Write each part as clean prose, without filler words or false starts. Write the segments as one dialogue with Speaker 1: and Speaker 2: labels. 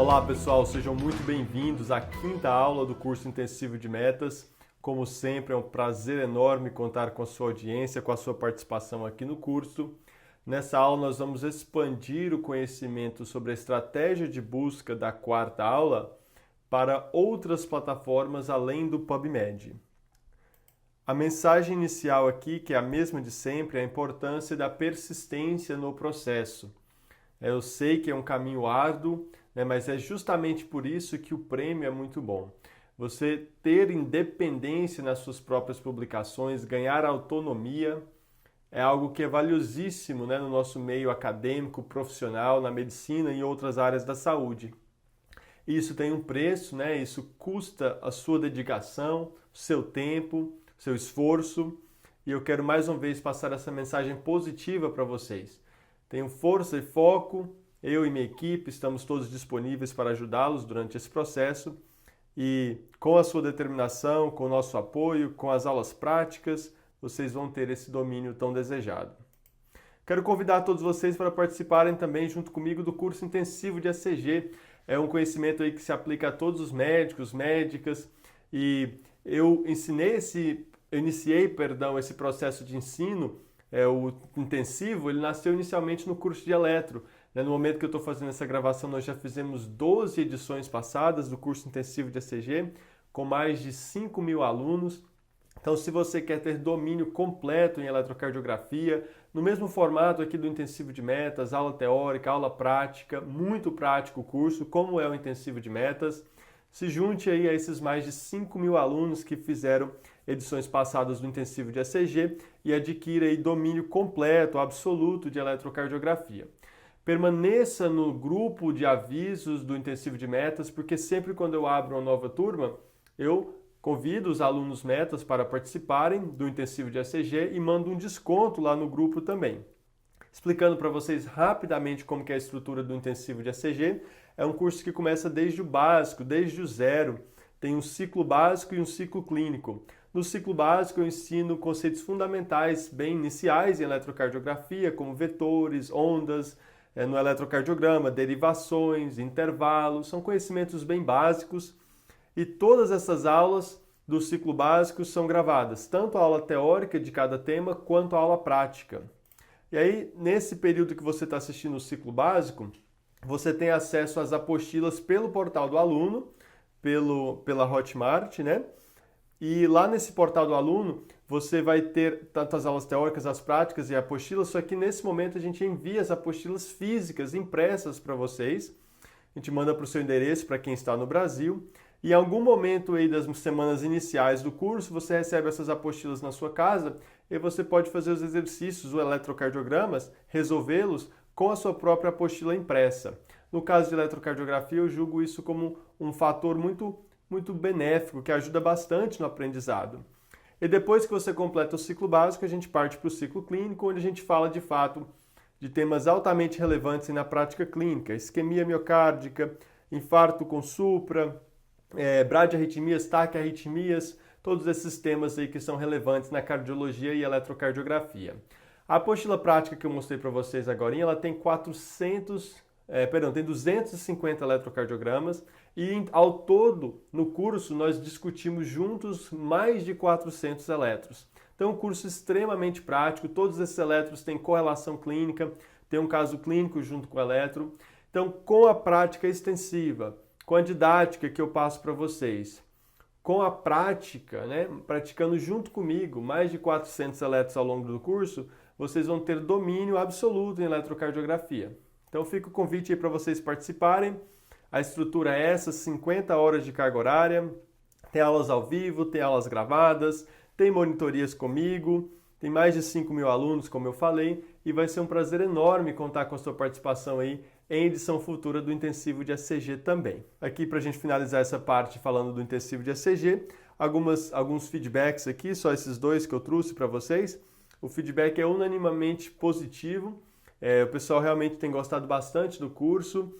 Speaker 1: Olá pessoal, sejam muito bem-vindos à quinta aula do curso intensivo de metas. Como sempre, é um prazer enorme contar com a sua audiência, com a sua participação aqui no curso. Nessa aula nós vamos expandir o conhecimento sobre a estratégia de busca da quarta aula para outras plataformas além do PubMed. A mensagem inicial aqui, que é a mesma de sempre, é a importância da persistência no processo. Eu sei que é um caminho árduo, mas é justamente por isso que o prêmio é muito bom. Você ter independência nas suas próprias publicações, ganhar autonomia, é algo que é valiosíssimo, no nosso meio acadêmico, profissional, na medicina e outras áreas da saúde. Isso tem um preço, isso custa a sua dedicação, o seu tempo, o seu esforço, e eu quero mais uma vez passar essa mensagem positiva para vocês. Tenham força e foco, eu e minha equipe estamos todos disponíveis para ajudá-los durante esse processo e com a sua determinação, com o nosso apoio, com as aulas práticas, vocês vão ter esse domínio tão desejado. Quero convidar todos vocês para participarem também junto comigo do curso intensivo de ECG. É um conhecimento aí que se aplica a todos os médicos, médicas, e eu iniciei esse processo de ensino, o intensivo, ele nasceu inicialmente no curso de eletro. No momento que eu estou fazendo essa gravação, nós já fizemos 12 edições passadas do curso intensivo de ECG, com mais de 5.000 alunos. Então, se você quer ter domínio completo em eletrocardiografia, no mesmo formato aqui do intensivo de metas, aula teórica, aula prática, muito prático o curso, como é o intensivo de metas, se junte aí a esses mais de 5.000 alunos que fizeram edições passadas do intensivo de ECG e adquira aí domínio completo, absoluto de eletrocardiografia. Permaneça no grupo de avisos do intensivo de metas, porque sempre quando eu abro uma nova turma, eu convido os alunos metas para participarem do intensivo de ECG e mando um desconto lá no grupo também. Explicando para vocês rapidamente como que é a estrutura do intensivo de ECG, é um curso que começa desde o básico, desde o zero. Tem um ciclo básico e um ciclo clínico. No ciclo básico eu ensino conceitos fundamentais bem iniciais em eletrocardiografia, como vetores, ondas, no eletrocardiograma, derivações, intervalos, são conhecimentos bem básicos e todas essas aulas do ciclo básico são gravadas, tanto a aula teórica de cada tema quanto a aula prática. E aí, nesse período que você está assistindo o ciclo básico, você tem acesso às apostilas pelo portal do aluno, pela Hotmart, E lá nesse portal do aluno, você vai ter tanto as aulas teóricas, as práticas e a apostila, só que nesse momento a gente envia as apostilas físicas, impressas para vocês. A gente manda para o seu endereço para quem está no Brasil. E em algum momento aí das semanas iniciais do curso, você recebe essas apostilas na sua casa e você pode fazer os exercícios, os eletrocardiogramas, resolvê-los com a sua própria apostila impressa. No caso de eletrocardiografia, eu julgo isso como um fator muito benéfico, que ajuda bastante no aprendizado. E depois que você completa o ciclo básico, a gente parte para o ciclo clínico, onde a gente fala de fato de temas altamente relevantes na prática clínica, isquemia miocárdica, infarto com supra, bradiarritmias, taquiarritmias, todos esses temas aí que são relevantes na cardiologia e eletrocardiografia. A apostila prática que eu mostrei para vocês agora, ela tem 250 eletrocardiogramas e ao todo no curso nós discutimos juntos mais de 400 eletros. Então é um curso extremamente prático, todos esses eletros têm correlação clínica, tem um caso clínico junto com o eletro. Então com a prática extensiva, com a didática que eu passo para vocês, com a prática, praticando junto comigo mais de 400 eletros ao longo do curso, vocês vão ter domínio absoluto em eletrocardiografia. Então fica o convite aí para vocês participarem. A estrutura é essa, 50 horas de carga horária, tem aulas ao vivo, tem aulas gravadas, tem monitorias comigo, tem mais de 5.000 alunos, como eu falei, e vai ser um prazer enorme contar com a sua participação aí em edição futura do intensivo de ECG também. Aqui para a gente finalizar essa parte falando do intensivo de ECG, alguns feedbacks aqui, só esses dois que eu trouxe para vocês. O feedback é unanimamente positivo. O pessoal realmente tem gostado bastante do curso.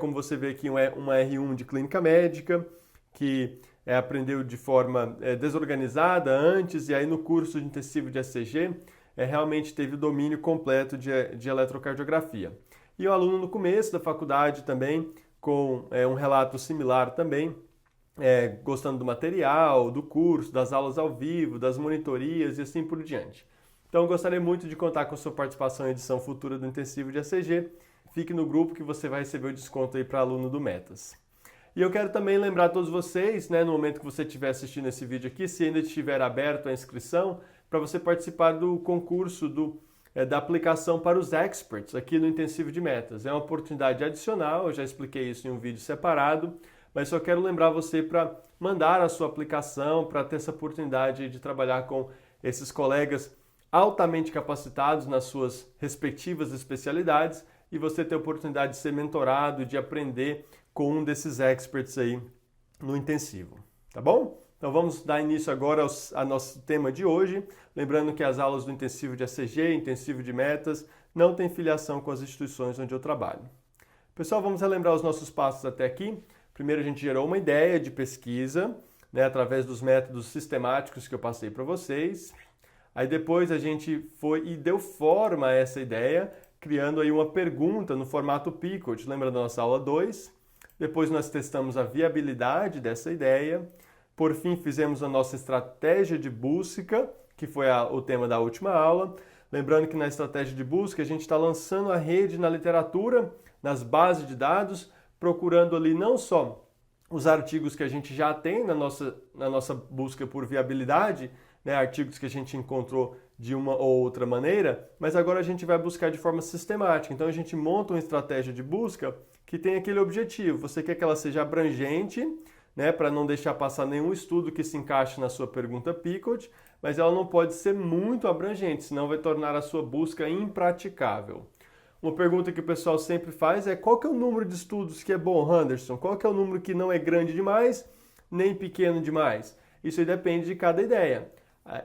Speaker 1: Como você vê aqui, uma R1 de clínica médica, que aprendeu de forma desorganizada antes, e aí no curso de intensivo de ECG, realmente teve o domínio completo de eletrocardiografia. E o aluno no começo da faculdade também, com um relato similar também, gostando do material, do curso, das aulas ao vivo, das monitorias e assim por diante. Então, eu gostaria muito de contar com a sua participação em edição futura do Intensivo de ACG. Fique no grupo que você vai receber o desconto aí para aluno do Metas. E eu quero também lembrar a todos vocês, no momento que você estiver assistindo esse vídeo aqui, se ainda estiver aberto a inscrição, para você participar do concurso da aplicação para os experts aqui no Intensivo de Metas. É uma oportunidade adicional, eu já expliquei isso em um vídeo separado, mas só quero lembrar você para mandar a sua aplicação, para ter essa oportunidade de trabalhar com esses colegas altamente capacitados nas suas respectivas especialidades e você ter a oportunidade de ser mentorado, de aprender com um desses experts aí no intensivo, tá bom? Então vamos dar início agora ao nosso tema de hoje, lembrando que as aulas do intensivo de ACG, intensivo de metas, não têm filiação com as instituições onde eu trabalho. Pessoal, vamos relembrar os nossos passos até aqui. Primeiro a gente gerou uma ideia de pesquisa, através dos métodos sistemáticos que eu passei para vocês. Aí depois a gente foi e deu forma a essa ideia, criando aí uma pergunta no formato Picot, lembra da nossa aula 2? Depois nós testamos a viabilidade dessa ideia. Por fim, fizemos a nossa estratégia de busca, que foi o tema da última aula. Lembrando que na estratégia de busca a gente está lançando a rede na literatura, nas bases de dados, procurando ali não só os artigos que a gente já tem na nossa busca por viabilidade, artigos que a gente encontrou de uma ou outra maneira, mas agora a gente vai buscar de forma sistemática. Então a gente monta uma estratégia de busca que tem aquele objetivo. Você quer que ela seja abrangente, para não deixar passar nenhum estudo que se encaixe na sua pergunta Picot, mas ela não pode ser muito abrangente, senão vai tornar a sua busca impraticável. Uma pergunta que o pessoal sempre faz é: qual que é o número de estudos que é bom, Anderson? Qual que é o número que não é grande demais, nem pequeno demais? Isso aí depende de cada ideia.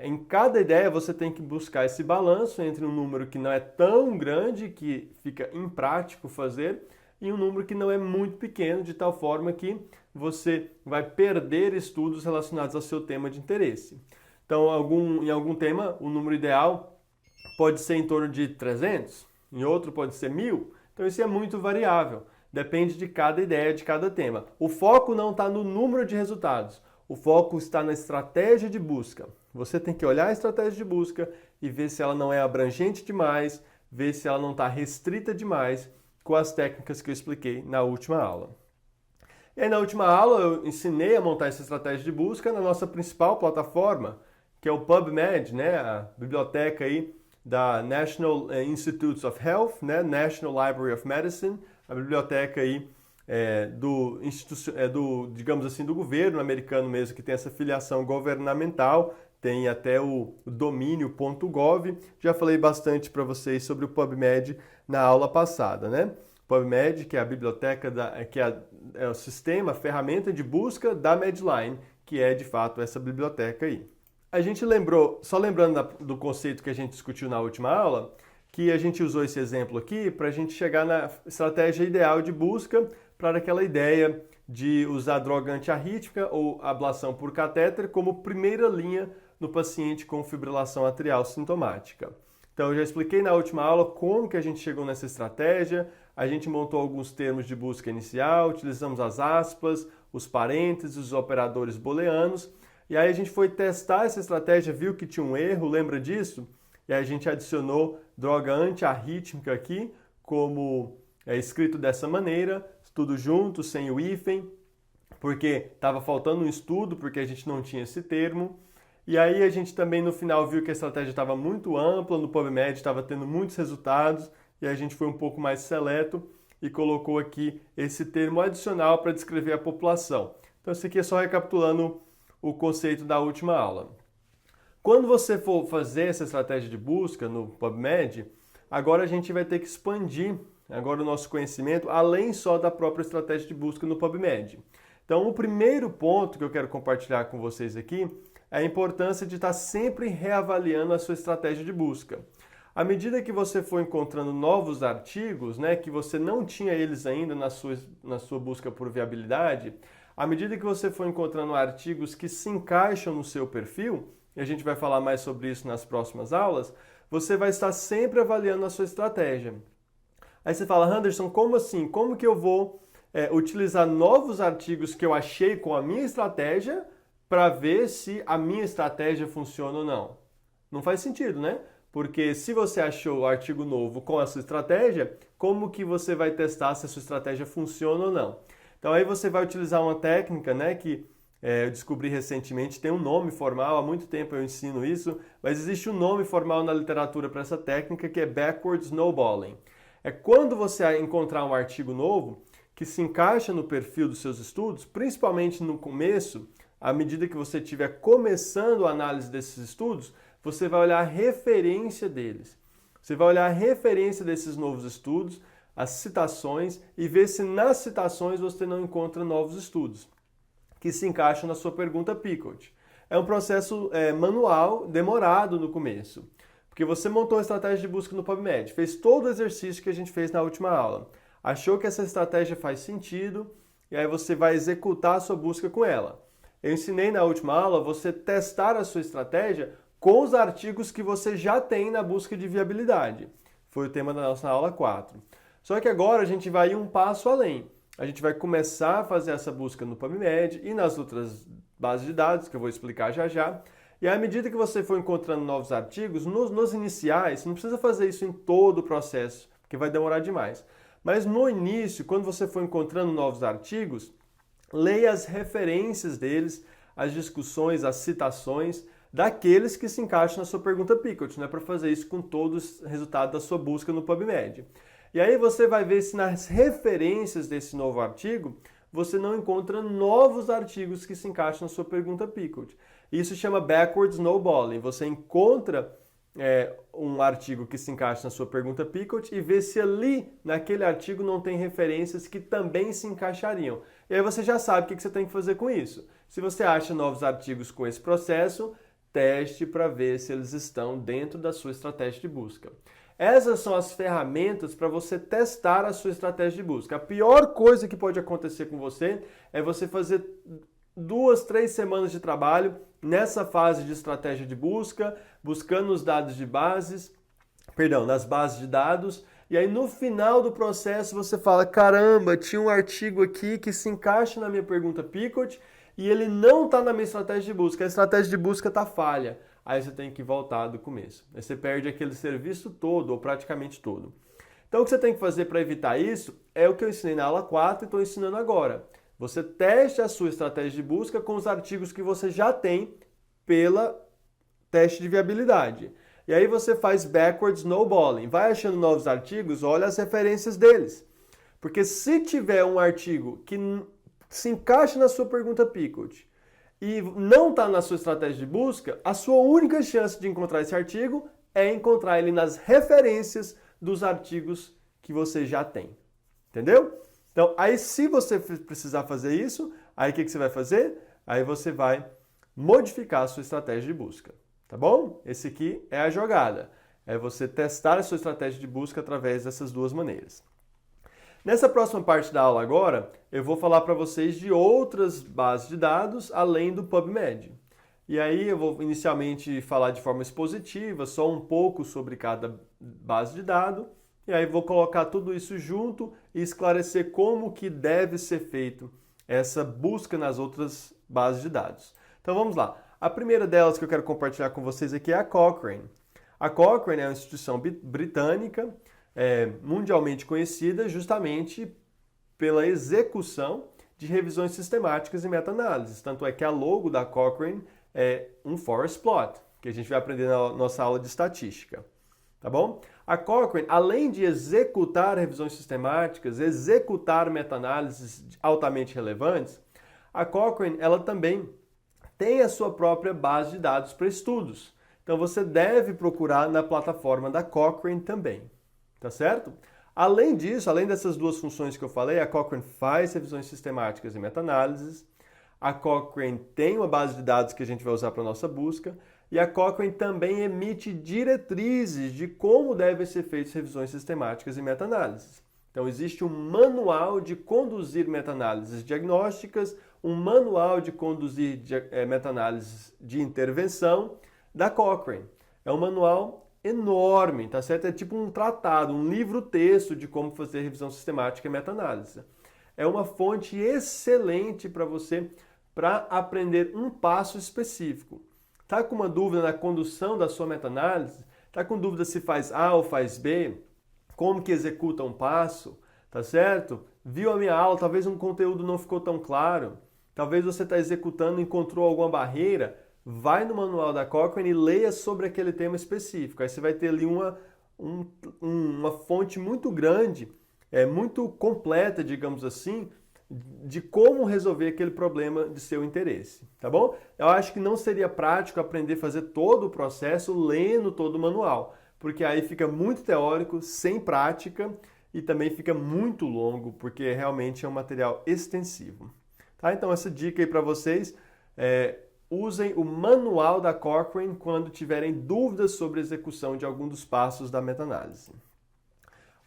Speaker 1: Em cada ideia você tem que buscar esse balanço entre um número que não é tão grande, que fica imprático fazer, e um número que não é muito pequeno, de tal forma que você vai perder estudos relacionados ao seu tema de interesse. Então, em algum tema, o número ideal pode ser em torno de 300, em outro pode ser 1.000. Então, isso é muito variável, depende de cada ideia, de cada tema. O foco não está no número de resultados, o foco está na estratégia de busca. Você tem que olhar a estratégia de busca e ver se ela não é abrangente demais, ver se ela não está restrita demais com as técnicas que eu expliquei na última aula. E aí, na última aula, eu ensinei a montar essa estratégia de busca na nossa principal plataforma, que é o PubMed, a biblioteca aí da National Institutes of Health, National Library of Medicine, a biblioteca aí digamos assim, do governo americano mesmo, que tem essa filiação governamental, tem até o domínio .gov. Já falei bastante para vocês sobre o PubMed na aula passada, PubMed, que é a biblioteca, é o sistema, a ferramenta de busca da Medline, que é de fato essa biblioteca aí. A gente lembrou, só lembrando do conceito que a gente discutiu na última aula, que a gente usou esse exemplo aqui para a gente chegar na estratégia ideal de busca para aquela ideia de usar droga antiarrítmica ou ablação por catéter como primeira linha no paciente com fibrilação atrial sintomática. Então, eu já expliquei na última aula como que a gente chegou nessa estratégia, a gente montou alguns termos de busca inicial, utilizamos as aspas, os parênteses, os operadores booleanos, e aí a gente foi testar essa estratégia, viu que tinha um erro, lembra disso? E aí a gente adicionou droga antiarrítmica aqui, como é escrito dessa maneira, tudo junto, sem o hífen, porque estava faltando um estudo, porque a gente não tinha esse termo. E aí a gente também no final viu que a estratégia estava muito ampla, no PubMed estava tendo muitos resultados, e a gente foi um pouco mais seleto e colocou aqui esse termo adicional para descrever a população. Então isso aqui é só recapitulando o conceito da última aula. Quando você for fazer essa estratégia de busca no PubMed, agora a gente vai ter que expandir agora o nosso conhecimento além só da própria estratégia de busca no PubMed. Então, o primeiro ponto que eu quero compartilhar com vocês aqui é a importância de estar sempre reavaliando a sua estratégia de busca. À medida que você for encontrando novos artigos, que você não tinha eles ainda na sua busca por viabilidade, à medida que você for encontrando artigos que se encaixam no seu perfil, e a gente vai falar mais sobre isso nas próximas aulas, você vai estar sempre avaliando a sua estratégia. Aí você fala: Anderson, como assim? Como que eu vou utilizar novos artigos que eu achei com a minha estratégia para ver se a minha estratégia funciona ou não. Não faz sentido, né? Porque se você achou o artigo novo com a sua estratégia, como que você vai testar se a sua estratégia funciona ou não? Então aí você vai utilizar uma técnica, né, que eu descobri recentemente, tem um nome formal, há muito tempo eu ensino isso, mas existe um nome formal na literatura para essa técnica que é backward snowballing. É quando você encontrar um artigo novo que se encaixa no perfil dos seus estudos, principalmente no começo, à medida que você estiver começando a análise desses estudos, você vai olhar a referência deles. Você vai olhar a referência desses novos estudos, as citações, e ver se nas citações você não encontra novos estudos que se encaixam na sua pergunta Picolt. É um processo manual, demorado no começo, porque você montou a estratégia de busca no PubMed, fez todo o exercício que a gente fez na última aula, achou que essa estratégia faz sentido, e aí você vai executar a sua busca com ela. Eu ensinei na última aula você testar a sua estratégia com os artigos que você já tem na busca de viabilidade. Foi o tema da nossa aula 4. Só que agora a gente vai ir um passo além. A gente vai começar a fazer essa busca no PubMed e nas outras bases de dados, que eu vou explicar já já. E à medida que você for encontrando novos artigos, nos iniciais, você não precisa fazer isso em todo o processo, porque vai demorar demais. Mas no início, quando você for encontrando novos artigos, leia as referências deles, as discussões, as citações daqueles que se encaixam na sua pergunta Picolt. Não é para fazer isso com todos os resultados da sua busca no PubMed. E aí você vai ver se nas referências desse novo artigo você não encontra novos artigos que se encaixam na sua pergunta Picolt. Isso chama backward snowballing. Você encontra um artigo que se encaixa na sua pergunta Picolt e vê se ali, naquele artigo, não tem referências que também se encaixariam. E aí você já sabe o que você tem que fazer com isso. Se você acha novos artigos com esse processo, teste para ver se eles estão dentro da sua estratégia de busca. Essas são as ferramentas para você testar a sua estratégia de busca. A pior coisa que pode acontecer com você é você fazer 2, 3 semanas de trabalho nessa fase de estratégia de busca, buscando os dados de bases, nas bases de dados, e aí no final do processo você fala, caramba, tinha um artigo aqui que se encaixa na minha pergunta Picolt e ele não está na minha estratégia de busca, a estratégia de busca está falha. Aí você tem que voltar do começo. Aí você perde aquele serviço todo, ou praticamente todo. Então o que você tem que fazer para evitar isso é o que eu ensinei na aula 4 e estou ensinando agora. Você teste a sua estratégia de busca com os artigos que você já tem pela teste de viabilidade. E aí você faz backward snowballing. Vai achando novos artigos, olha as referências deles. Porque se tiver um artigo que se encaixa na sua pergunta Picolt e não está na sua estratégia de busca, a sua única chance de encontrar esse artigo é encontrar ele nas referências dos artigos que você já tem. Entendeu? Então, aí se você precisar fazer isso, aí o que você vai fazer? Aí você vai modificar a sua estratégia de busca. Tá bom? Esse aqui é a jogada. É você testar a sua estratégia de busca através dessas duas maneiras. Nessa próxima parte da aula agora, eu vou falar para vocês de outras bases de dados além do PubMed. E aí eu vou inicialmente falar de forma expositiva, só um pouco sobre cada base de dados, e aí vou colocar tudo isso junto e esclarecer como que deve ser feito essa busca nas outras bases de dados. Então vamos lá. A primeira delas que eu quero compartilhar com vocês aqui é a Cochrane. A Cochrane é uma instituição britânica, mundialmente conhecida justamente pela execução de revisões sistemáticas e meta-análises. Tanto é que a logo da Cochrane é um forest plot, que a gente vai aprender na nossa aula de estatística. Tá bom? A Cochrane, além de executar revisões sistemáticas, executar meta-análises altamente relevantes, a Cochrane ela também tem a sua própria base de dados para estudos. Então você deve procurar na plataforma da Cochrane também. Tá certo? Além disso, além dessas duas funções que eu falei, a Cochrane faz revisões sistemáticas e meta-análises, a Cochrane tem uma base de dados que a gente vai usar para a nossa busca, e a Cochrane também emite diretrizes de como devem ser feitas revisões sistemáticas e meta-análises. Então existe um manual de conduzir meta-análises diagnósticas, um manual de conduzir meta-análises de intervenção da Cochrane. É um manual enorme, tá certo? É tipo um tratado, um livro-texto de como fazer revisão sistemática e meta-análise. é uma fonte excelente para você para aprender um passo específico. Tá com uma dúvida na condução da sua meta-análise? Tá com dúvida se faz A ou faz B? Como que executa um passo? Tá certo? Viu a minha aula, talvez um conteúdo não ficou tão claro. Talvez você está executando e encontrou alguma barreira. Vai no manual da Cochrane e leia sobre aquele tema específico. Aí você vai ter ali uma fonte muito grande, muito completa, digamos assim, de como resolver aquele problema de seu interesse, tá bom? Eu acho que não seria prático aprender a fazer todo o processo lendo todo o manual, porque aí fica muito teórico, sem prática e também fica muito longo, porque realmente é um material extensivo. Tá? Então essa dica aí para vocês, usem o manual da Cochrane quando tiverem dúvidas sobre a execução de algum dos passos da meta-análise.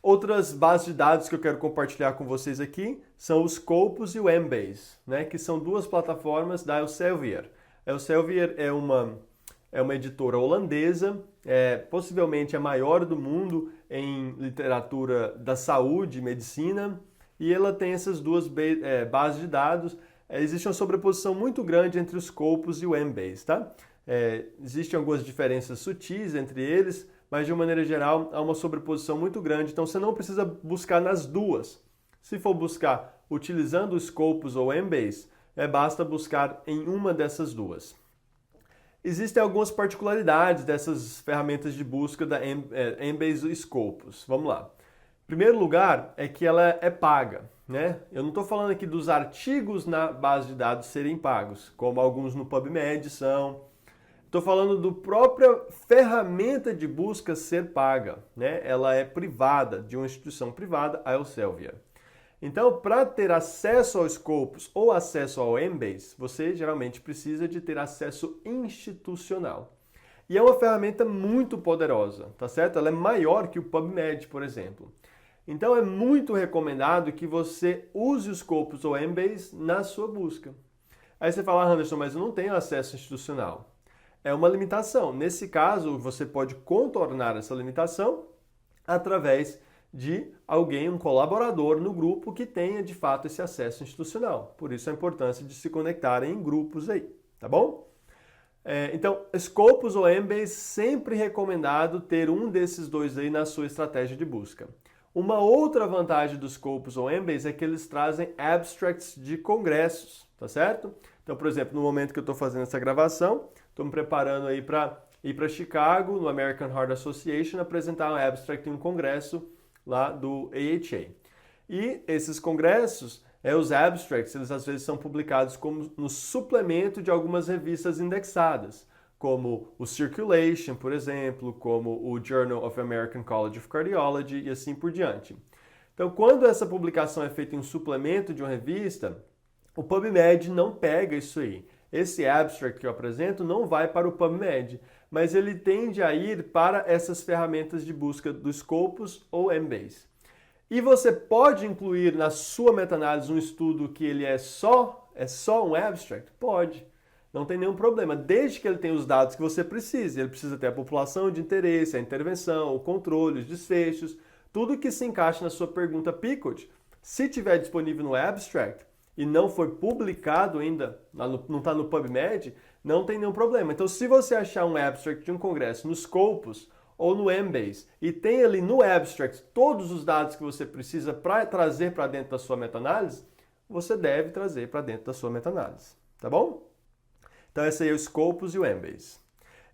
Speaker 1: Outras bases de dados que eu quero compartilhar com vocês aqui são o Scopus e o Embase, né, que são duas plataformas da Elsevier. A Elsevier é uma editora holandesa, possivelmente a maior do mundo em literatura da saúde e medicina, e ela tem essas duas bases de dados. Existe uma sobreposição muito grande entre os Scopus e o Embase, tá? Existem algumas diferenças sutis entre eles, mas de uma maneira geral há uma sobreposição muito grande, então você não precisa buscar nas duas. Se for buscar utilizando o Scopus ou Embase, basta buscar em uma dessas duas. Existem algumas particularidades dessas ferramentas de busca da Embase e Scopus. Vamos lá. Em primeiro lugar, é que ela é paga, né? Eu não estou falando aqui dos artigos na base de dados serem pagos, como alguns no PubMed são. Estou falando da própria ferramenta de busca ser paga, né? Ela é privada, de uma instituição privada, a Elsevier. Então, para ter acesso ao Scopus ou acesso ao Embase, você geralmente precisa de ter acesso institucional. E é uma ferramenta muito poderosa, tá certo? Ela é maior que o PubMed, por exemplo. Então, é muito recomendado que você use o Scopus ou Embase na sua busca. Aí você fala, Anderson, mas eu não tenho acesso institucional. É uma limitação. Nesse caso, você pode contornar essa limitação através de alguém, um colaborador no grupo que tenha de fato esse acesso institucional. Por isso a importância de se conectar em grupos aí, tá bom? Então, Scopus ou Embase, sempre recomendado ter um desses dois aí na sua estratégia de busca. Uma outra vantagem dos Scopus ou Embase é que eles trazem abstracts de congressos, tá certo? Então, por exemplo, no momento que eu estou fazendo essa gravação, estou me preparando aí para ir para Chicago, no American Heart Association, apresentar um abstract em um congresso lá do AHA. E esses congressos, os abstracts, eles às vezes são publicados como no suplemento de algumas revistas indexadas, como o Circulation, por exemplo, como o Journal of American College of Cardiology e assim por diante. Então, quando essa publicação é feita em um suplemento de uma revista, o PubMed não pega isso aí. Esse abstract que eu apresento não vai para o PubMed, mas ele tende a ir para essas ferramentas de busca do Scopus ou Embase. E você pode incluir na sua meta-análise um estudo que ele é só um abstract? Pode. Não tem nenhum problema, desde que ele tenha os dados que você precisa. Ele precisa ter a população de interesse, a intervenção, o controle, os desfechos, tudo que se encaixa na sua pergunta PICOT. Se tiver disponível no abstract e não foi publicado ainda, não está no PubMed, não tem nenhum problema. Então, se você achar um abstract de um congresso no Scopus ou no Embase e tem ali no abstract todos os dados que você precisa para trazer para dentro da sua meta-análise, você deve trazer para dentro da sua meta-análise, tá bom? Então, esse aí é o Scopus e o Embase.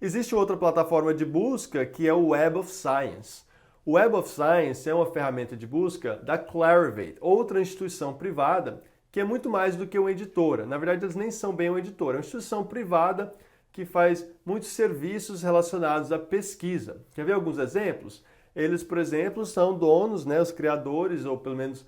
Speaker 1: Existe outra plataforma de busca que é o Web of Science. O Web of Science é uma ferramenta de busca da Clarivate, outra instituição privada que é muito mais do que uma editora. Na verdade, eles nem são bem uma editora. É uma instituição privada que faz muitos serviços relacionados à pesquisa. Quer ver alguns exemplos? Eles, por exemplo, são donos, né, os criadores, ou pelo menos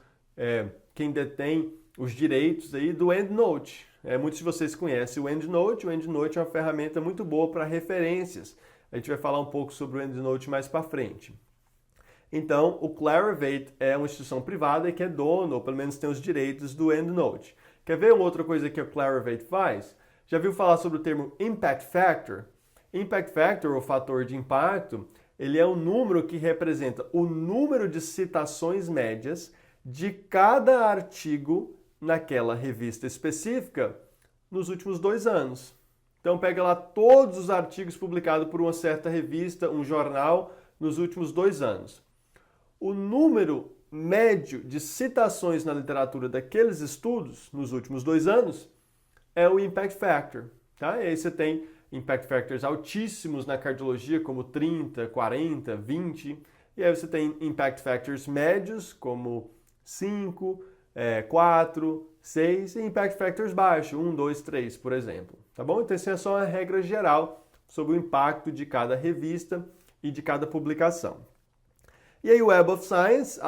Speaker 1: quem detém os direitos aí do EndNote. Muitos de vocês conhecem o EndNote. O EndNote é uma ferramenta muito boa para referências. A gente vai falar um pouco sobre o EndNote mais para frente. Então, o Clarivate é uma instituição privada e que é dono, ou pelo menos tem os direitos do EndNote. Quer ver uma outra coisa que o Clarivate faz? Já viu falar sobre o termo Impact Factor? Impact Factor, ou fator de impacto, ele é um número que representa o número de citações médias de cada artigo naquela revista específica nos últimos 2 anos. Então pega lá todos os artigos publicados por uma certa revista, um jornal, nos últimos 2 anos. O número médio de citações na literatura daqueles estudos nos últimos 2 anos é o impact factor. Tá? E aí você tem impact factors altíssimos na cardiologia, como 30, 40, 20. E aí você tem impact factors médios, como 5, 4, 6, e impact factors baixos, 1, 2, 3, por exemplo. Tá bom? Então, essa é só uma regra geral sobre o impacto de cada revista e de cada publicação. E aí o Web of Science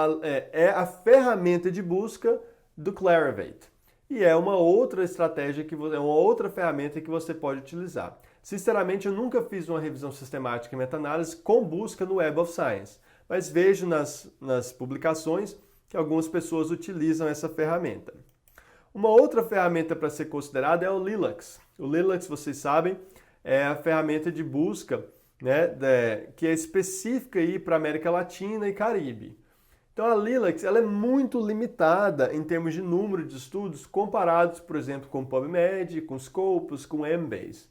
Speaker 1: é a ferramenta de busca do Clarivate. E é uma outra estratégia, é uma outra ferramenta que você pode utilizar. Sinceramente, eu nunca fiz uma revisão sistemática e meta-análise com busca no Web of Science, mas vejo nas publicações que algumas pessoas utilizam essa ferramenta. Uma outra ferramenta para ser considerada é o Lilacs. O Lilacs, vocês sabem, é a ferramenta de busca, né, que é específica para a América Latina e Caribe. Então a Lilacs ela é muito limitada em termos de número de estudos comparados, por exemplo, com o PubMed, com Scopus, com o Embase,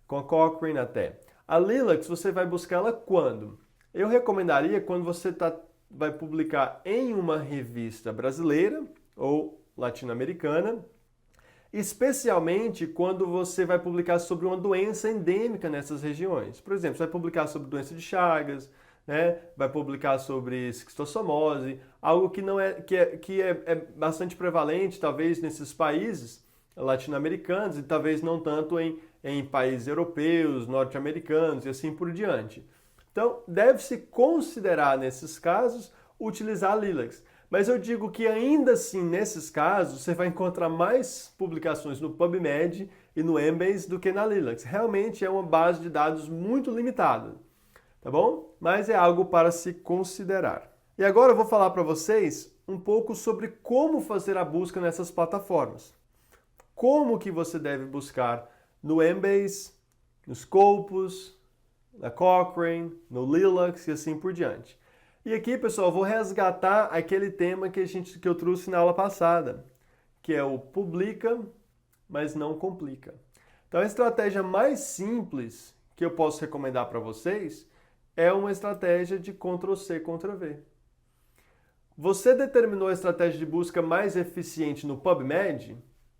Speaker 1: com a Cochrane até. A Lilacs você vai buscar ela quando? Eu recomendaria quando você vai publicar em uma revista brasileira ou latino-americana, especialmente quando você vai publicar sobre uma doença endêmica nessas regiões. Por exemplo, você vai publicar sobre doença de Chagas, né? Vai publicar sobre esquistossomose, algo que é bastante prevalente, talvez, nesses países latino-americanos e talvez não tanto em países europeus, norte-americanos e assim por diante. Então, deve-se considerar, nesses casos, utilizar a Lilacs. Mas eu digo que ainda assim, nesses casos, você vai encontrar mais publicações no PubMed e no Embase do que na Lilacs. Realmente é uma base de dados muito limitada, tá bom? Mas é algo para se considerar. E agora eu vou falar para vocês um pouco sobre como fazer a busca nessas plataformas. Como que você deve buscar no Embase, no Scopus, na Cochrane, no Lilacs e assim por diante. E aqui, pessoal, eu vou resgatar aquele tema que eu trouxe na aula passada, que é o publica, mas não complica. Então, a estratégia mais simples que eu posso recomendar para vocês é uma estratégia de Ctrl+C, Ctrl+V. Você determinou a estratégia de busca mais eficiente no PubMed?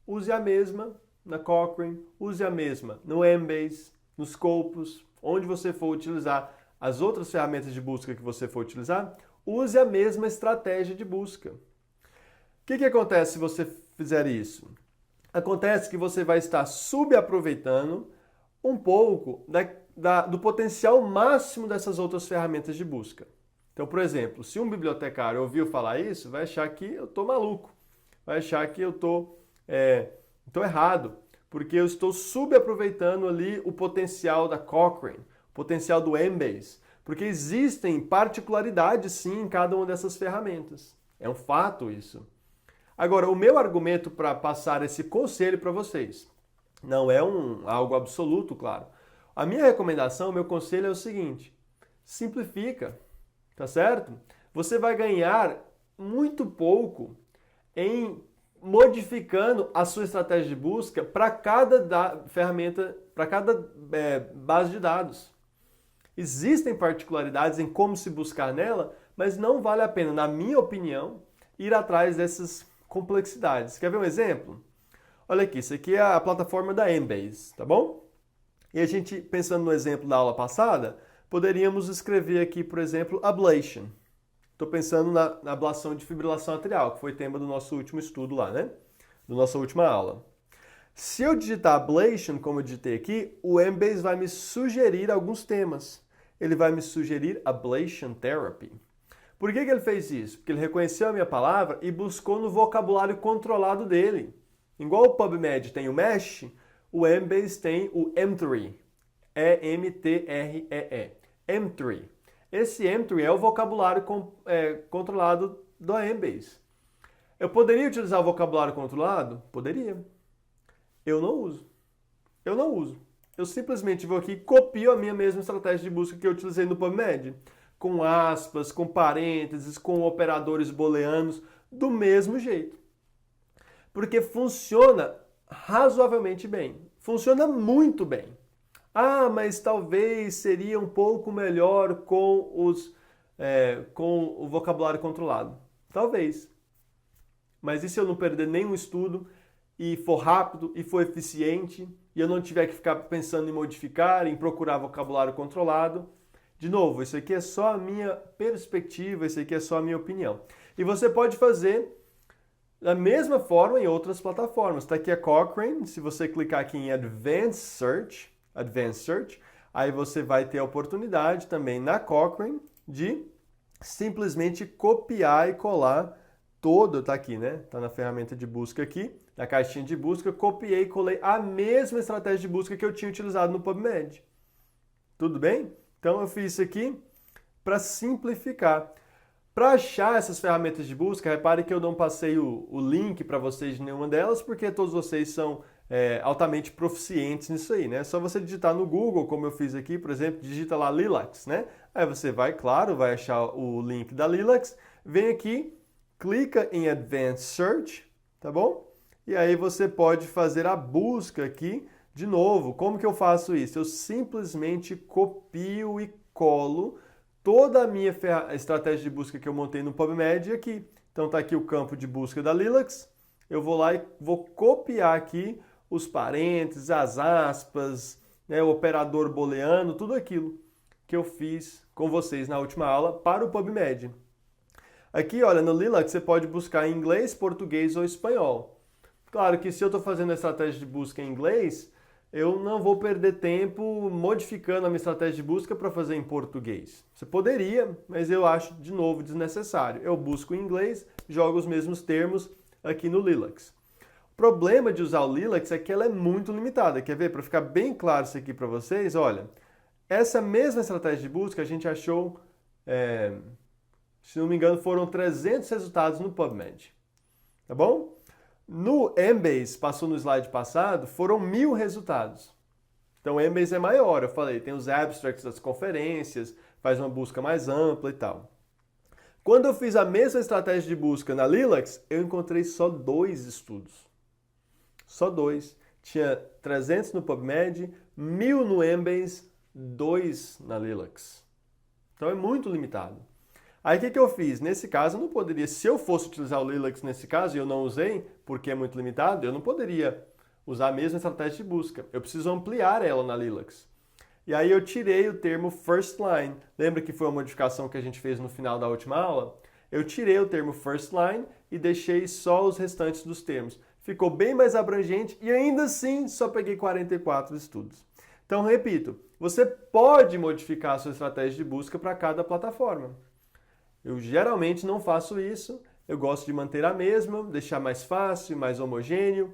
Speaker 1: Use a mesma na Cochrane, use a mesma no Embase, no Scopus, onde você for utilizar as outras ferramentas de busca que você for utilizar, use a mesma estratégia de busca. O que acontece se você fizer isso? Acontece que você vai estar subaproveitando um pouco do potencial máximo dessas outras ferramentas de busca. Então, por exemplo, se um bibliotecário ouviu falar isso, vai achar que eu estou maluco, vai achar que eu estou errado, porque eu estou subaproveitando ali o potencial da Cochrane, o potencial do Embase, porque existem particularidades sim em cada uma dessas ferramentas. É um fato isso. Agora, o meu argumento para passar esse conselho para vocês não é algo absoluto, claro. A minha recomendação, o meu conselho é o seguinte: simplifica, tá certo? Você vai ganhar muito pouco em modificando a sua estratégia de busca para cada ferramenta, para cada base de dados. Existem particularidades em como se buscar nela, mas não vale a pena, na minha opinião, ir atrás dessas complexidades. Quer ver um exemplo? Olha aqui, isso aqui é a plataforma da Embase, tá bom? E a gente, pensando no exemplo da aula passada, poderíamos escrever aqui, por exemplo, ablation. Estou pensando na ablação de fibrilação atrial, que foi tema do nosso último estudo lá, né? Da nossa última aula. Se eu digitar ablation, como eu digitei aqui, o Embase vai me sugerir alguns temas. Ele vai me sugerir ablation therapy. Por que ele fez isso? Porque ele reconheceu a minha palavra e buscou no vocabulário controlado dele. Igual o PubMed tem o MeSH, o Embase tem o M3. E-M-T-R-E-E. M3. Esse M3 é o vocabulário controlado do Embase. Eu poderia utilizar o vocabulário controlado? Poderia. Eu não uso. Eu simplesmente vou aqui e copio a minha mesma estratégia de busca que eu utilizei no PubMed. Com aspas, com parênteses, com operadores booleanos, do mesmo jeito. Porque funciona razoavelmente bem. Funciona muito bem. Ah, mas talvez seria um pouco melhor com o vocabulário controlado. Talvez. Mas e se eu não perder nenhum estudo e for rápido e for eficiente e eu não tiver que ficar pensando em modificar, em procurar vocabulário controlado? De novo, isso aqui é só a minha perspectiva, isso aqui é só a minha opinião. E você pode fazer da mesma forma em outras plataformas. Está aqui a Cochrane, se você clicar aqui em Advanced Search, aí você vai ter a oportunidade também na Cochrane de simplesmente copiar e colar todo, tá aqui, né? Tá na ferramenta de busca aqui, na caixinha de busca, copiei e colei a mesma estratégia de busca que eu tinha utilizado no PubMed. Tudo bem? Então eu fiz isso aqui para simplificar. Para achar essas ferramentas de busca, repare que eu não passei o link para vocês de nenhuma delas, porque todos vocês são altamente proficientes nisso aí, né? É só você digitar no Google, como eu fiz aqui, por exemplo, digita lá Lilacs, né? Aí você vai, claro, vai achar o link da Lilacs, vem aqui, clica em Advanced Search, tá bom? E aí você pode fazer a busca aqui de novo. Como que eu faço isso? Eu simplesmente copio e colo toda a minha estratégia de busca que eu montei no PubMed aqui. Então tá aqui o campo de busca da Lilacs. Eu vou lá e vou copiar aqui os parênteses, as aspas, né, o operador booleano, tudo aquilo que eu fiz com vocês na última aula para o PubMed. Aqui, olha, no Lilacs você pode buscar em inglês, português ou espanhol. Claro que se eu estou fazendo a estratégia de busca em inglês, eu não vou perder tempo modificando a minha estratégia de busca para fazer em português. Você poderia, mas eu acho, de novo, desnecessário. Eu busco em inglês, jogo os mesmos termos aqui no Lilacs. O problema de usar o Lilacs é que ela é muito limitada. Quer ver? Para ficar bem claro isso aqui para vocês, olha, essa mesma estratégia de busca a gente achou, se não me engano, foram 300 resultados no PubMed. Tá bom? No Embase, passou no slide passado, foram 1000 resultados. Então o Embase é maior, eu falei, tem os abstracts das conferências, faz uma busca mais ampla e tal. Quando eu fiz a mesma estratégia de busca na Lilacs, eu encontrei só 2 estudos. Só 2. Tinha 300 no PubMed, 1000 no Embase, 2 na Lilacs. Então é muito limitado. Aí o que eu fiz? Nesse caso eu não poderia, se eu fosse utilizar o Lilacs nesse caso e eu não usei, porque é muito limitado, eu não poderia usar a mesma estratégia de busca. Eu preciso ampliar ela na Lilacs. E aí eu tirei o termo first line. Lembra que foi uma modificação que a gente fez no final da última aula? Eu tirei o termo first line e deixei só os restantes dos termos. Ficou bem mais abrangente e ainda assim só peguei 44 estudos. Então, repito, você pode modificar a sua estratégia de busca para cada plataforma. Eu geralmente não faço isso, eu gosto de manter a mesma, deixar mais fácil, mais homogêneo.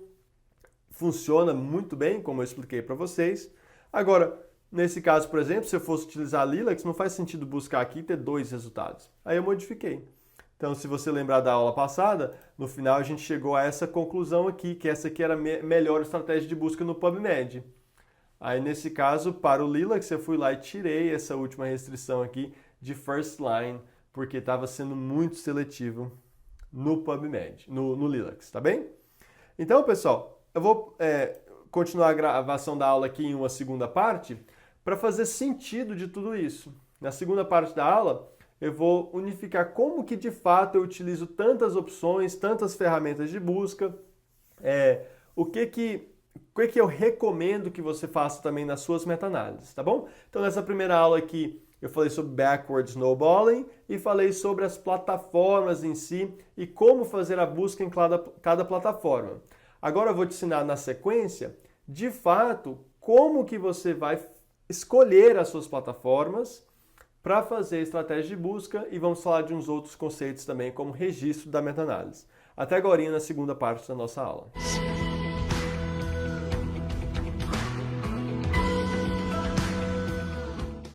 Speaker 1: Funciona muito bem, como eu expliquei para vocês. Agora, nesse caso, por exemplo, se eu fosse utilizar a Lilacs, não faz sentido buscar aqui e ter 2 resultados. Aí eu modifiquei. Então, se você lembrar da aula passada, no final a gente chegou a essa conclusão aqui, que essa aqui era a melhor estratégia de busca no PubMed. Aí, nesse caso, para o Lilacs, eu fui lá e tirei essa última restrição aqui de first line, porque estava sendo muito seletivo no PubMed, no Lilacs, tá bem? Então, pessoal, eu vou continuar a gravação da aula aqui em uma segunda parte para fazer sentido de tudo isso. Na segunda parte da aula, eu vou unificar como que de fato eu utilizo tantas opções, tantas ferramentas de busca, o que eu recomendo que você faça também nas suas meta-análises, tá bom? Então, nessa primeira aula aqui, eu falei sobre backward snowballing e falei sobre as plataformas em si e como fazer a busca em cada plataforma. Agora eu vou te ensinar na sequência, de fato, como que você vai escolher as suas plataformas para fazer estratégia de busca e vamos falar de uns outros conceitos também, como registro da meta-análise. Até agora na segunda parte da nossa aula.